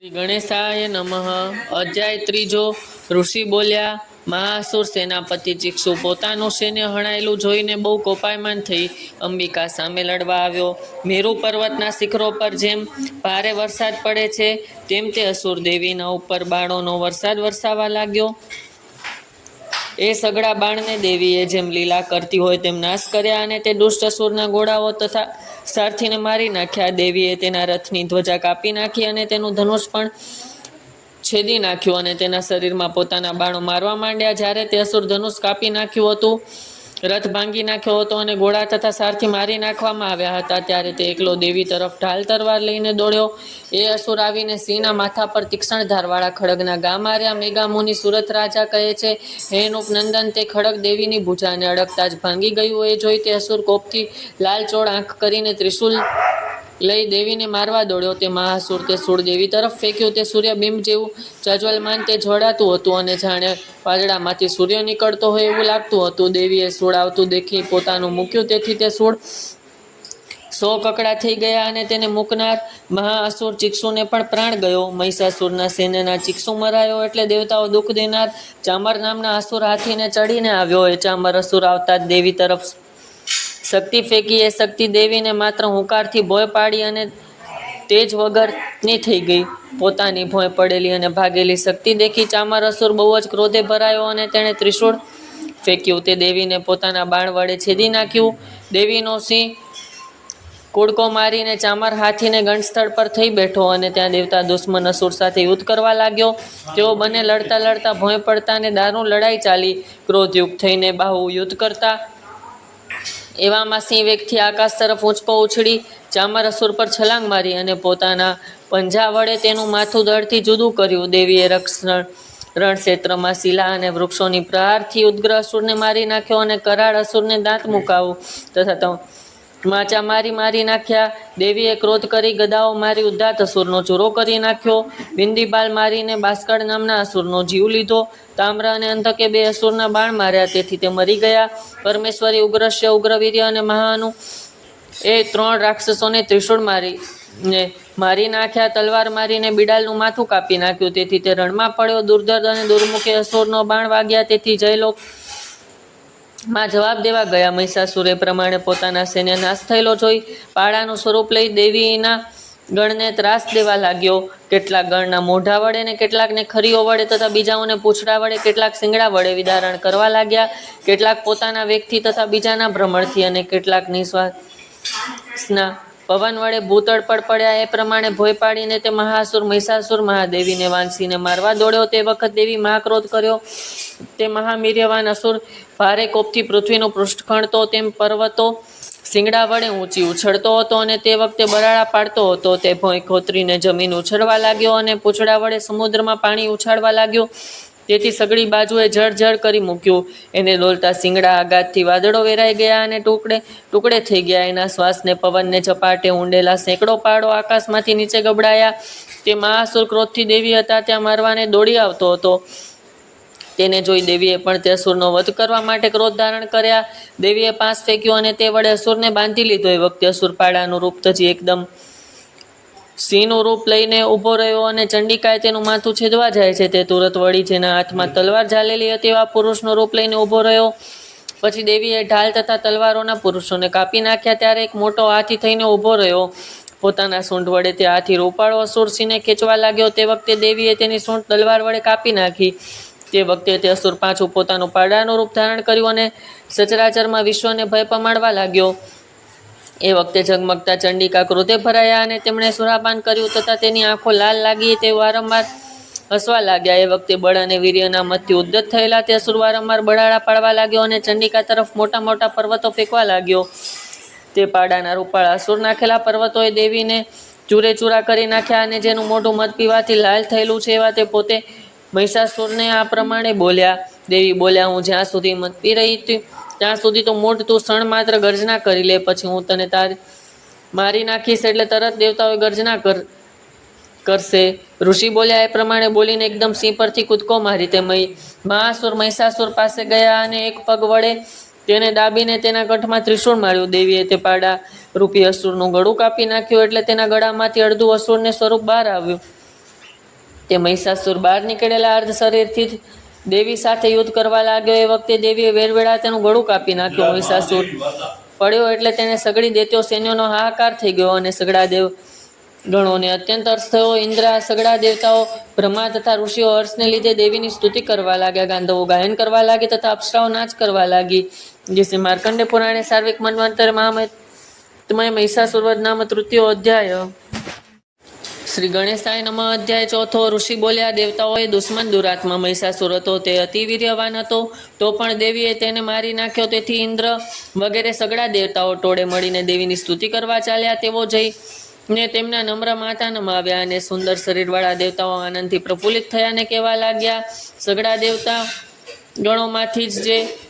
શ્રી ગણેશાય નમઃ। અધ્યાય ત્રીજો। ઋષિ બોલ્યા, મહાસુર સેનાપતિ ચિક્ષુ પોતાનું સૈન્ય હણાયેલું જોઈને બહુ કોપાયમાન થઈ અંબિકા સામે લડવા આવ્યો। મેરુ પર્વતના શિખરો પર જેમ ભારે વરસાદ પડે છે તેમ તે અસુર દેવીના ઉપર બાણોનો વરસાદ વરસાવવા લાગ્યો। એ સઘળા બાણને દેવીએ જેમ લીલા કરતી હોય તેમ નાશ કર્યા અને તે દુષ્ટ અસુરના ઘોડાઓ તથા સારથીને મારી નાખ્યા। દેવીએ તેના રથની ધ્વજા કાપી નાખી અને તેનું ધનુષ પણ છેદી નાખ્યું અને તેના શરીરમાં પોતાના બાણો મારવા માંડ્યા। જ્યારે તે અસુર ધનુષ કાપી નાખ્યું હતું, રથ ભાંગી નાખ્યો હતો અને ઘોડા તથા સારથી મારી નાખવામાં આવ્યા હતા, ત્યારે તે એકલો દેવી તરફ ઢાલ તરવાર લઈને દોડ્યો। એ અસુર આવીને સિંહના માથા પર તીક્ષ્ણ ધારવાળા ખડગના ઘા માર્યા। મેઘામુનિ સુરત રાજા કહે છે, હે નૃપનંદન, તે ખડગ દેવીની ભુજાને અડકતા જ ભાંગી ગયું। એ જોઈ તે અસુર કોપથી લાલચોળ આંખ કરીને ત્રિશુલ લઈ દેવીને મારવા દોડ્યો। તે મહાસુર તે શૂળ દેવી તરફ ફેંક્યું। તે સૂર્યબિંબ જેવું પ્રજ્વલમાન તે જોડાતું હતું અને જાણે વાદળામાંથી સૂર્ય નીકળતો હોય એવું લાગતું હતું। દેવીએ શૂળ આવતું દેખી પોતાનું મૂક્યું, તેથી તે શૂળ 100 કકડા થઈ ગયા અને તેને મૂકનાર મહાઅસુર ચિક્ષુને પણ પ્રાણ ગયો। મહિષાસુરના સૈન્યના ચિક્ષુ મરાયો એટલે દેવતાઓ દુઃખ દેનાર ચામર નામના અસુર હાથીને ચડીને આવ્યો। એ ચામર અસુર આવતા જ દેવી તરફ શક્તિ ફેંકી। એ શક્તિ દેવીને માત્ર હુંકારથી ભોય પાડી અને તેજ વગરની થઈ ગઈ। પોતાની ભોંય પડેલી અને ભાગેલી શક્તિ દેખી ચામર અસુર બહુ જ ક્રોધે ભરાયો અને તેણે ત્રિશૂળ ફેંક્યું। તે દેવીને પોતાના બાણ વડે છેદી નાખ્યું। દેવીનો સિંહ કુડકો મારીને ચામર હાથીને ગણસ્થળ પર થઈ બેઠો અને ત્યાં દેવતા દુશ્મન અસુર સાથે યુદ્ધ કરવા લાગ્યો। તેઓ બંને લડતા લડતા ભોંય પડતા ને દારૂણ લડાઈ ચાલી। ક્રોધયુક્ત થઈને બાહુ યુદ્ધ કરતા એવામાં સિંહ વેગથી આકાશ તરફ ઊંચકો ઉછળી ચામર અસુર પર છલાંગ મારી અને પોતાના પંજા વડે તેનું માથું ધડથી જુદું કર્યું। દેવીએ રણક્ષેત્રમાં શિલા અને વૃક્ષોની પ્રહારથી ઉદ્ગ્ર અસુરને મારી નાખ્યો અને કરાળ અસુરને દાંત મુકાવું તથા માચા મારી નાખ્યા। દેવીએ ક્રોધ કરી ગદાઓ મારી ઉદ્ધાત અસુરનો ચૂરો કરી નાખ્યો। બિંદીબાલ મારીને બાસ્કળ નામના અસુરનો જીવ લીધો। તામ્ર અને અંધકે 2 અસુરના બાણ માર્યા, તેથી તે મરી ગયા। પરમેશ્વરી, ઉગ્રશ્ય, ઉગ્રવીર્ય અને મહાનુ એ 3 રાક્ષસોને ત્રિશૂળ મારી નાખ્યા। તલવાર મારીને બિડાલનું માથું કાપી નાખ્યું, તેથી તે રણમાં પડ્યો। દુર્ધર અને દુર્મુખે અસુરનો બાણ વાગ્યા, તેથી જયલોકમાં જવાબ દેવા ગયા। મહિષાસુરે પ્રમાણે પોતાના સૈન્ય નાશ થયેલો જોઈ પાડાનું સ્વરૂપ લઈ દેવીના ગણને ત્રાસ દેવા લાગ્યો। કેટલાક ગણના મોઢા વડે ને કેટલાકને ખરીઓ વડે તથા બીજાઓને પૂંછડા વડે, કેટલાક શિંગડા વડે વિદારણ કરવા લાગ્યા। કેટલાક પોતાના વેગથી તથા બીજાના ભ્રમણથી અને કેટલાક નિશ્વાસના પવન વડે ભૂતળ પર પડ્યા। એ પ્રમાણે ભોય પાડીને તે મહાસુર મહિષાસુર મહાદેવીને વાંસીને મારવા દોડ્યો। તે વખત દેવી મહાક્રોધ કર્યો। તે મહાવીર્યવાન અસુર ભારે કોપથી પૃથ્વીનું પૃષ્ઠ ખણતો તેમ પર્વતો શિંગડા વડે ઊંચી ઉછળતો હતો અને તે વખતે બરાડા પાડતો હતો। તે ભોંય ખોતરીને જમીન ઉછળવા લાગ્યો અને પૂંછડા વડે સમુદ્રમાં પાણી ઉછાળવા લાગ્યો, તેથી સગળી બાજુએ જળ કરી મૂક્યું। એને ડોલતા શિંગડા આઘાતથી વાદળો વેરાઈ ગયા અને ટુકડે થઈ ગયા। એના શ્વાસને પવનને ઝપાટે ઊંડેલા સેંકડો પાડો આકાશમાંથી નીચે ગબડાયા। તે મહાસુર ક્રોધથી દેવી હતા ત્યાં મારવાને દોડી આવતો હતો। તેને જોઈ દેવીએ પણ તે અસુરનો વધ કરવા માટે ક્રોધ ધારણ કર્યા। દેવીએ પાંસ ફેંક્યો અને તે વડે અસુરને બાંધી લીધો। એ વખતે અસુર પાડાનું રૂપ તજી એકદમ સિંહનું રૂપ લઈને ઊભો રહ્યો અને ચંડિકાએ તેનું માથું છેદવા જાય છે તે તુરત વળી જેના હાથમાં તલવાર ઝાલેલી હતી એવા પુરુષનું રૂપ લઈને ઊભો રહ્યો। પછી દેવીએ ઢાલ તથા તલવારોના પુરુષોને કાપી નાખ્યા। ત્યારે એક મોટો હાથી થઈને ઊભો રહ્યો। પોતાના સૂંઢ વડે તે હાથી રૂપાળો અસુર સિંહને ખેંચવા લાગ્યો। તે વખતે દેવીએ તેની સૂંઢ તલવાર વડે કાપી નાખી। તે વખતે તે અસુર પાછું પોતાનું પાડાનું રૂપ ધારણ કર્યું અને સચરાચરમાં વિશ્વને ભય પમાડવા લાગ્યો। એ વખતે ઝગમગતા ચંડિકા ક્રોધે ભરાયા અને તેમણે સુરાપાન કર્યું તથા તેની આંખો લાલ લાગી। તે વારંવાર હસવા લાગ્યા। એ વખતે બળ અને વીર્યના મતથી ઉદ્ધત થયેલા તે અસુર વારંવાર બળાડા પાડવા લાગ્યો અને ચંડિકા તરફ મોટા મોટા પર્વતો ફેંકવા લાગ્યો। તે પાડાના રૂપાળા અસુર નાખેલા પર્વતોએ દેવીને ચૂરે ચૂરા કરી નાખ્યા અને જેનું મોઢું મધ પીવાથી લાલ થયેલું છે એવા તે પોતે મહિષાસુરને આ પ્રમાણે બોલ્યા। દેવી બોલ્યા, હું જ્યાં સુધી મધ પી રહી હતી ત્યાં સુધી તો મૂઢ તું ક્ષણ માત્ર ગર્જના કરી લે, પછી હું તને મારી નાખીશ એટલે તરત દેવતાઓ ગર્જના કરશે। ઋષિ બોલ્યા। એ પ્રમાણે બોલીને એકદમ સિંહ પરથી કૂદકો મારી તે મહાસુર મહિષાસુર પાસે ગયા અને એક પગ વડે તેને દાબીને તેના કંઠમાં ત્રિશૂળ માર્યું। દેવીએ તે પાડા રૂપી અસુરનું ગળું કાપી નાખ્યું એટલે તેના ગળામાંથી અડધું અસુરને સ્વરૂપ બહાર આવ્યું। તે મહિષાસુર બહાર નીકળેલા અર્ધ શરીરથી જ દેવી સાથે યુદ્ધ કરવા લાગ્યો. એ વખતે દેવીએ વેરવેળા તેનું ગળું કાપી નાખ્યું. મહિષાસુર પડ્યો એટલે તેને સગડી દૈત્યો સૈન્યનો હાહાકાર થઈ ગયો અને સગડા દેવ ગણોને અત્યંત હર્ષ થયો. ઇન્દ્ર, સગડા દેવતાઓ, બ્રહ્મા તથા ઋષિઓ હર્ષને લીધે દેવીની સ્તુતિ કરવા લાગ્યા. ગાંધર્વો ગાયન કરવા લાગી તથા અપ્સરાઓ નાચ કરવા લાગી. જે માર્કંડે પુરાણે સાર્વિક મન્વંતર મહામય મહિષાસુરવધ નામ તૃતીયો અધ્યાય. શ્રી ગણેશાય નમઃ. અધ્યાય ચોથો. ઋષિ બોલ્યા, દેવતાઓએ દુશ્મન દુરાત્મા મહિષાસુર હતો. તે અતિ વીર્યવાન હતો, તો પણ દેવીએ તેને મારી નાખ્યો. તેથી ઇન્દ્ર વગેરે સગડા દેવતાઓ ટોળે મળીને દેવીની સ્તુતિ કરવા ચાલ્યા. તેઓ જઈને તેમના નમ્ર માથા નમાવ્યા અને સુંદર શરીરવાળા દેવતાઓ આનંદથી પ્રફુલ્લિત થયા અને કહેવા લાગ્યા, સગડા દેવતા ગણોમાંથી જ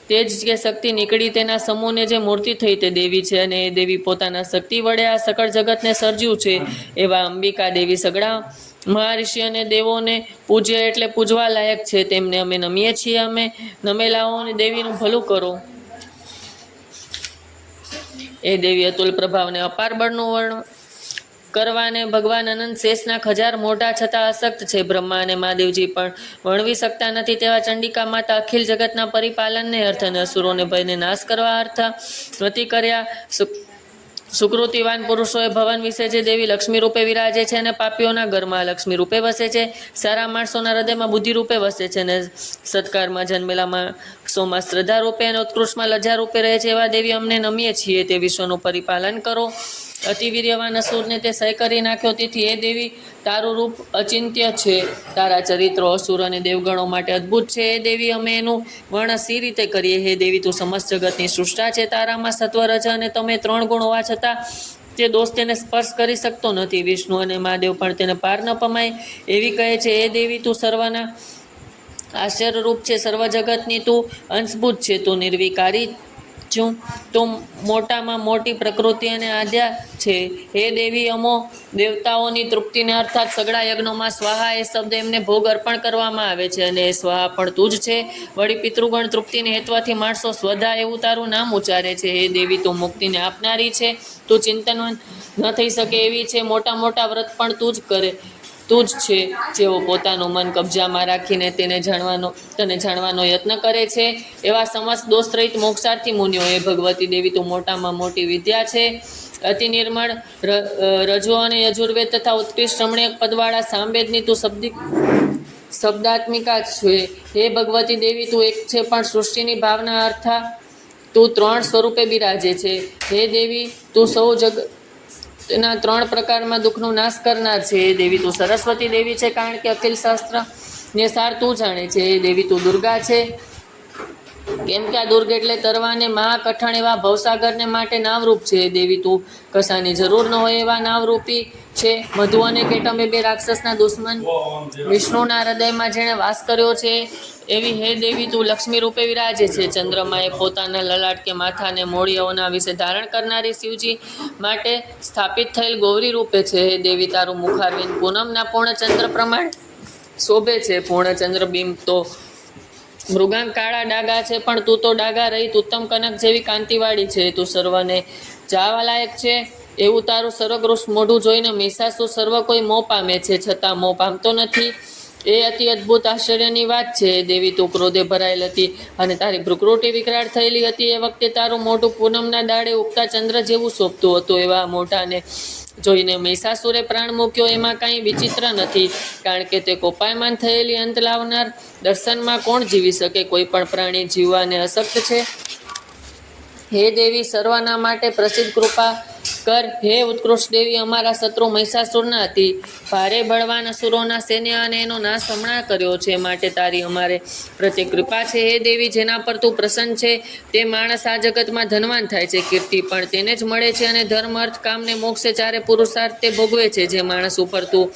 તે જ કે શક્તિ નીકળી તેના સમૂહને જે મૂર્તિ થઈ તે દેવી છે, અને એ દેવી પોતાના શક્તિ વડે આ સકળ જગતને સર્જ્યું છે. એવા અંબિકા દેવી સગડા મહર્ષિ અને દેવોને પૂજ્ય એટલે પૂજવા લાયક છે. તેમને અમે નમીએ છીએ. અમે નમેલાઓને દેવીનું ભલું કરો. એ દેવી અતુલ પ્રભાવને અપાર બળનું વર્ણન કરવાને ભગવાન અનંત શેષના 1000 મોઢા છતાં અશક્ત છે. બ્રહ્મા અને મહાદેવજી પણ વર્ણવી શકતા નથી તેવા ચંડિકા માતા અખિલ જગતના પરિપાલનને અર્થ અને અસુરોને ભયને નાશ કરવા અર્થ ગતિ કર્યા. સુકૃતિવાન પુરુષોએ ભવન વિશે જે દેવી લક્ષ્મી રૂપે વિરાજે છે અને પાપીઓના ઘરમાં લક્ષ્મી રૂપે વસે છે, સારા માણસોના હૃદયમાં બુદ્ધિ રૂપે વસે છે અને સત્કારમાં જન્મેલા માણસોમાં શ્રદ્ધા રૂપે અને ઉત્કૃષ્ટમાં લજ્જા રૂપે રહે છે, એવા દેવી અમને નમીએ છીએ. તે વિશ્વનું પરિપાલન કરો. અતિ વીર્યવાન અસુરને તે સહી કરી નાખ્યો. તેથી એ દેવી તારું રૂપ અચિંત્ય છે. તારા ચરિત્રો અસુર અને દેવગણો માટે અદ્ભુત છે. એ દેવી અમે એનું વર્ણન સી રીતે કરીએ? હે દેવી, તું સમસ્ત જગતની સૃષ્ટા છે. તારામાં સત્વ, રજ અને તમે 3 ગુણ હોવા છતાં તે દોષ તેને સ્પર્શ કરી શકતો નથી. વિષ્ણુ અને મહાદેવ પણ તેને પાર ન પમાય એવી કહે છે. એ દેવી, તું સર્વના આશ્ચર્યરૂપ છે. સર્વ જગતની તું અંશભૂત છે. તું નિર્વિકારી છું. તું મોટામાં મોટી પ્રકૃતિ અને આદ્યા છે. હે દેવી, અમો દેવતાઓની તૃપ્તિને અર્થાત સગડા યજ્ઞોમાં સ્વાહા એ શબ્દ એમને ભોગ અર્પણ કરવામાં આવે છે, અને એ સ્વાહા પણ તું જ છે. વળી પિતૃગણ તૃપ્તિને હેતવાથી માણસો સ્વધા એવું તારું નામ ઉચ્ચારે છે. હે દેવી, તું મુક્તિને આપનારી છે. તું ચિંતન ન થઈ શકે એવી છે. મોટા મોટા વ્રત પણ તું જ છે. જેઓ પોતાનું મન કબજામાં રાખીને તને જાણવાનો યત્ન કરે છે, એવા સમસ્ત દોષરહિત મોક્ષાર્થી મુનિઓ. એ ભગવતી દેવી, તું મોટામાં મોટી વિદ્યા છે. અતિ નિર્મળ રજો અને યજુર્વેદ તથા ઉત્કૃષ્ટ રમણીય પદવાળા સામવેદની તું શબ્દાત્મિકા છે. હે ભગવતી દેવી, તું એક છે, પણ સૃષ્ટિની ભાવના અર્થા તું 3 સ્વરૂપે બિરાજે છે. હે દેવી, તું સૌ જગતના 3 પ્રકારમાં દુઃખનો નાશ કરનાર છે. હે દેવી, તું સરસ્વતી દેવી છે, કારણ કે અખિલ શાસ્ત્ર ને સાર તું જાણે છે. હે દેવી, તું દુર્ગા છે, કેમ કે આ દુર્ગ એટલે તરવાને મહાકઠણ એવા ભવસાગરને માટે નાવરૂપ છે. હે દેવી, તું કશાની જરૂર ન હોય એવા નાવરૂપી છે. મધુ અને કેટમ એ 2 રાક્ષસના દુશ્મન વિષ્ણુના હૃદયમાં જેણે વાસ કર્યો છે, એવી હે દેવી, તું લક્ષ્મી રૂપે વિરાજે છે. ચંદ્રમાએ પોતાના લલાટ કે માથાને મોળિયાઓના વિશે ધારણ કરનારી શિવજી માટે સ્થાપિત થયેલ ગૌરી રૂપે છે. હે દેવી, તારું મુખારવિંદ પૂનમના પૂર્ણચંદ્ર પ્રમાણે શોભે છે. પૂર્ણચંદ્ર બિંબ તો મૃગાંક કાળા ડાગા છે, પણ તું તો ડાગા રહિત ઉત્તમ કનક જેવી કાંતિવાળી છે. તું સર્વને ચાવા લાયક છે. એવું તારું સર્વગ્રુષ્ટ મોઢું જોઈને મહિષાસુર સર્વ કોઈ મોહ પામે છે, છતાં મોહ પામતો નથી. એ અતિ અદ્ભુત આશ્ચર્યની વાત છે. દેવી, તું ક્રોધે ભરાયેલ હતી અને તારી ભ્રુકુટી વિકરાળ થયેલી હતી. એ વખતે તારું મોઢું પૂનમના દાડે ઉગતા ચંદ્ર જેવું શોભતું હતું. એવા મોઢાને જોઈને મહિષાસુરે પ્રાણ મૂક્યો. એમાં કાંઈ વિચિત્ર નથી, કારણ કે તે કોપાયમાન થયેલી અંત લાવનાર દર્શનમાં કોણ જીવી શકે? કોઈ પણ પ્રાણી જીવવાને અશક્ત છે. હે દેવી, સર્વના માટે પ્રસિદ્ધ કૃપા કર. હે ઉત્કૃષ્ટ દેવી, અમારા શત્રુ મહિષાસુરના હતી ભારે બળવાન અસુરોના સૈન્ય અને એનો નાશ હમણાં કર્યો છે, માટે તારી અમારે પ્રત્યે કૃપા છે. હે દેવી, જેના પર તું પ્રસન્ન છે તે માણસ આ જગતમાં ધનવાન થાય છે. કીર્તિ પણ તેને જ મળે છે, અને ધર્મ, અર્થ, કામને મોક્ષે 4 પુરુષાર્થ તે ભોગવે છે. જે માણસ ઉપર તું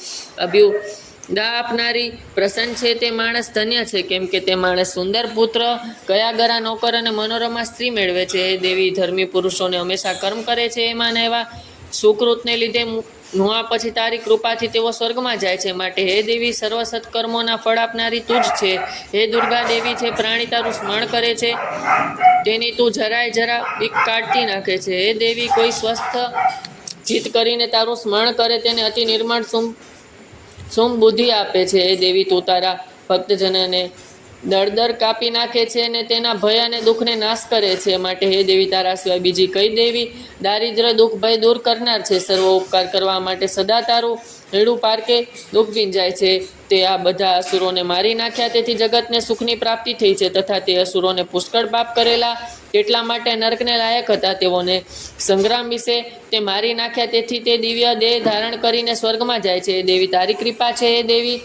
અભ્યુદય આપનારી પ્રસન્ન છે તે માણસ ધન્ય છે, કેમ કે તે માણસ સુંદર પુત્ર, કયાગરા નોકર અને મનોરમા સ્ત્રી મેળવે છે. હે દેવી, ધર્મી પુરુષોને હંમેશા કર્મ કરે છે. એમાં એવા સુકૃતને લીધે નુહા પછી તારી કૃપાથી તેઓ સ્વર્ગમાં જાય છે. માટે હે દેવી, સર્વ સત્કર્મોના ફળ આપનારી તું જ છે. હે દુર્ગા દેવી, જે પ્રાણી તારું સ્મરણ કરે છે તેની તું જરા બીક કાઢતી નાખે છે. હે દેવી, કોઈ સ્વસ્થ ચિત્ત કરીને તારું સ્મરણ કરે તેને અતિ નિર્મળ શુંભ બુદ્ધિ આપે છે. હે દેવી તું તારા ભક્તજનને દળદર કાપી નાખે છે અને તેના ભય અને દુઃખને નાશ કરે છે. માટે હે દેવી તારા સિવાય બીજી કઈ દેવી દારિદ્ર દુઃખ ભય દૂર કરનાર છે. સર્વ ઉપકાર કરવા માટે સદા તારું રેડું પારકે દુઃખ ભીંજાય છે. તે આ બધા અસુરોને મારી નાખ્યા તેથી જગતને સુખની પ્રાપ્તિ થઈ છે. તથા તે અસુરોને પુષ્કળ પાપ કરેલા એટલા માટે નરકને લાયક હતા. તેઓને સંગ્રામ વિશે તે મારી નાખ્યા તેથી તે દિવ્ય દેહ ધારણ કરીને સ્વર્ગમાં જાય છે. હે દેવી તારી કૃપા છે. હે દેવી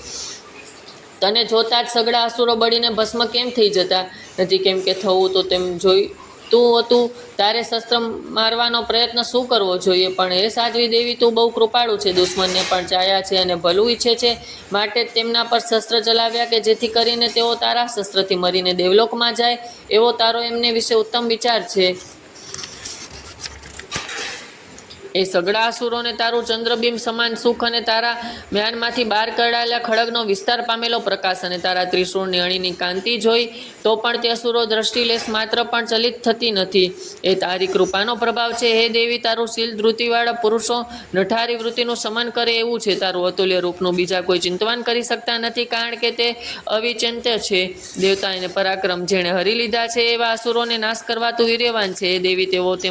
તને જોતા જ સગડા અસુરો બળીને ભસ્મ કેમ થઈ જતા નથી? કેમ કે થવું તો તેમ જોઈતું હતું. તારે શસ્ત્ર મારવાનો પ્રયત્ન શું કરવો જોઈએ? પણ હે સાધ્વી દેવી તું બહુ કૃપાળુ છે. દુશ્મનને પણ ચાહ્યા છે અને ભલું ઈચ્છે છે. માટે તેમના પર શસ્ત્ર ચલાવ્યા કે જેથી કરીને તેઓ તારા શસ્ત્રથી મરીને દેવલોકમાં જાય. એવો તારો એમને વિશે ઉત્તમ વિચાર છે. એ સગડા અસુરોને તારું ચંદ્રબિંબ સમાન સુખ અને તારા મ્યાનમાંથી બહાર કઢાયેલા ખડગનો વિસ્તાર પામેલો પ્રકાશ અને તારા ત્રિશૂળની અણીની કાંતિ જોઈ તો પણ તે અસુરો દ્રષ્ટિલેશ માત્ર પણ ચલિત થતી નથી. એ તારી કૃપાનો પ્રભાવ છે. હે દેવી તારું શીલ ધૃતિવાળા પુરુષો નઠારી વૃત્તિનું સમન કરે એવું છે. તારું અતુલ્ય રૂપનું બીજા કોઈ ચિંતવાન કરી શકતા નથી કારણ કે તે અવિચિંત્ય છે. દેવતા અને પરાક્રમ જેણે હરી લીધા છે એવા અસુરોને નાશ કરવા તું વીર્યવાન છે. હે દેવી તેઓ તે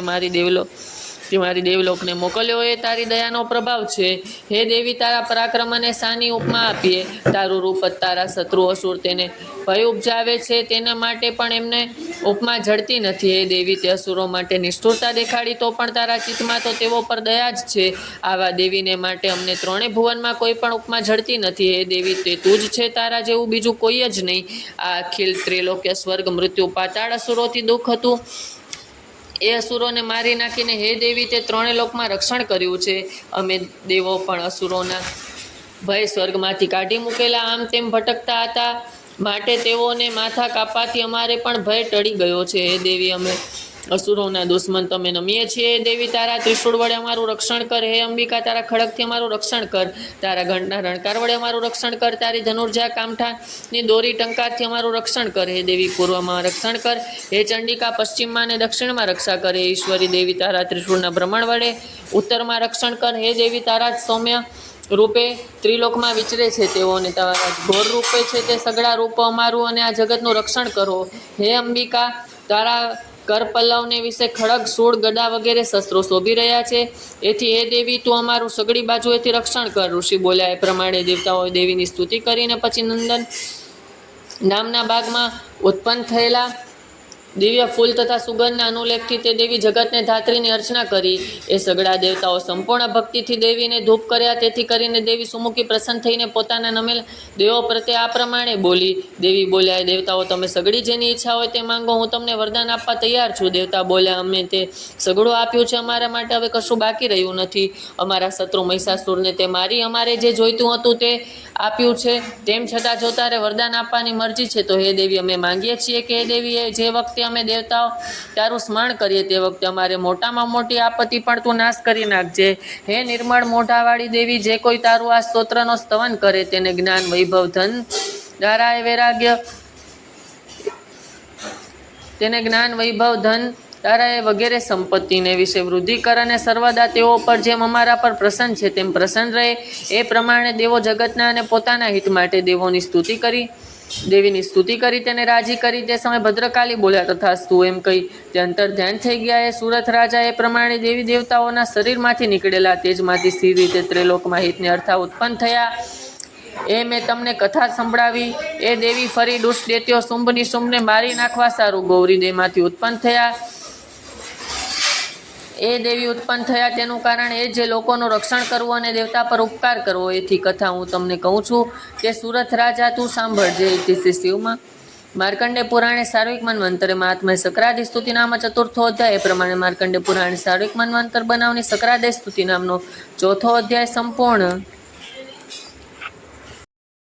મારી દેવલોકને મોકલ્યો એ તારી દયાનો પ્રભાવ છે. હે દેવી તારા પરાક્રમ અને શાની ઉપમા આપીએ? તારું રૂપ જ તારા શત્રુ અસુર તેને ભય ઉપજાવે છે તેના માટે પણ એમને ઉપમા જડતી નથી. હે દેવી તે અસુરો માટે નિષ્ઠુરતા દેખાડી તો પણ તારા ચિત્તમાં તો તેઓ પર દયા જ છે. આવા દેવીને માટે અમને ત્રણેય ભુવનમાં કોઈ પણ ઉપમા જડતી નથી. હે દેવી તે તું જ છે. તારા જેવું બીજું કોઈ જ નહીં. આ અખિલ ત્રિલોક્ય સ્વર્ગ મૃત્યુ પાતાળ અસુરોથી દુઃખ હતું એ અસુરોને મારી નાખીને હે દેવી તે ત્રણેય લોકમાં રક્ષણ કર્યું છે. અમે દેવો પણ અસુરોના ભય સ્વર્ગમાંથી કાઢી મૂકેલા આમ તેમ ભટકતા હતા માટે તેઓને માથા કાપવાથી અમારે પણ ભય ટળી ગયો છે. હે દેવી અમે અસુરોના દુશ્મન તમે નમીએ છીએ. હે દેવી તારા ત્રિશૂળ વડે અમારું રક્ષણ કર. હે અંબિકા તારા ખડગથી અમારું રક્ષણ કર. તારા ઘંટના રણકાર વડે અમારું રક્ષણ કર. તારી ધનુર્જા કામઠાની દોરી ટંકારથી અમારું રક્ષણ કર. હે દેવી પૂર્વમાં રક્ષણ કર. હે ચંડિકા પશ્ચિમમાં અને દક્ષિણમાં રક્ષા કર. હે ઈશ્વરી દેવી તારા ત્રિશૂળના ભ્રમણ વડે ઉત્તરમાં રક્ષણ કર. હે દેવી તારા જ સૌમ્ય રૂપે ત્રિલોકમાં વિચરે છે તેઓને તારા ઘોર રૂપે છે તે સગડા રૂપો અમારું અને આ જગતનું રક્ષણ કરો. હે અંબિકા તારા કરપલ્લવને વિશે ખડગ શૂળ ગદા વગેરે શસ્ત્રો શોભી રહ્યા છે. એથી હે દેવી તું અમારું સગડી બાજુએથી રક્ષણ કર. ઋષિ બોલ્યા એ પ્રમાણે દેવતાઓએ દેવીની સ્તુતિ કરીને પછી નંદન નામના બાગમાં ઉત્પન્ન થયેલા દિવ્ય ફૂલ તથા સુગંધના અનુલેખથી તે દેવી જગતને ધાત્રીની અર્ચના કરી. એ સગડા દેવતાઓ સંપૂર્ણ ભક્તિથી દેવીને ધૂપ કર્યા. તેથી કરીને દેવી સુમુખી પ્રસન્ન થઈને પોતાના નમેલ દેવો પ્રત્યે આ પ્રમાણે બોલી. દેવી બોલ્યા એ દેવતાઓ તમે સગડી જેની ઈચ્છા હોય તે માંગો, હું તમને વરદાન આપવા તૈયાર છું. દેવતા બોલ્યા અમે તે સગડું આપ્યું છે, અમારા માટે હવે કશું બાકી રહ્યું નથી. અમારા શત્રુ મહિષાસુરને તે મારી અમારે જે જોઈતું હતું તે આપ્યું છે. તેમ છતાં જો તારે વરદાન આપવાની મરજી છે તો હે દેવી અમે માંગીએ છીએ કે હે દેવી જે વખતે અમે દેવતાઓ તારું સ્મરણ કરીએ તે વખતે અમારે મોટામાં મોટી આપત્તિ પણ તું નાશ કરી નાખજે. હે નિર્મળ મોઢાવાળી દેવી જે કોઈ તારું આ સ્તોત્રનો સ્તવન કરે તેને જ્ઞાન વૈભવ ધન ધારાએ વૈરાગ્ય તેને જ્ઞાન વૈભવ ધન તારાએ વગેરે સંપત્તિને વિશે વૃદ્ધિ કર અને સર્વદા તેઓ પર જેમ અમારા પર પ્રસન્ન છે તેમ પ્રસન્ન રહે. એ પ્રમાણે દેવો જગતના અને પોતાના હિત માટે દેવીની સ્તુતિ કરી તેને રાજી કરી. તે સમયે ભદ્રકાલી બોલ્યા તથાસ્તુ એમ કહી તે અંતર ધ્યાન થઈ ગયા. એ સુરથ રાજા એ પ્રમાણે દેવી દેવતાઓના શરીરમાંથી નીકળેલા તેજમાંથી સ્થિર રીતે ત્રિલોકમાં હિતને અર્થા ઉત્પન્ન થયા. એ મેં તમને કથા સંભળાવી. એ દેવી ફરી દુષ્ટ દૈત્યો શુંભ નિશુંભને મારી નાખવા સારું ગૌરી દેહમાંથી ઉત્પન્ન થયા. એ દેવી ઉત્પન્ન થયા તેનું કારણ એ જે લોકોનું રક્ષણ કરવું અને દેવતા પર ઉપકાર કરવો. એથી કથા હું તમને કહું છું કે સુરથ રાજા તું સાંભળજે. શ્રી શિવમાં માર્કંડે પુરાણે સાર્વિક મન્વંતરે મહાત્મય સક્રાદિ સ્તુતિ નામ ચતુર્થો અધ્યાય. એ પ્રમાણે માર્કંડે પુરાણે સાર્વિક મન્વંતર બનાવની સક્રાદિ સ્તુતિ નામનો ચોથો અધ્યાય સંપૂર્ણ.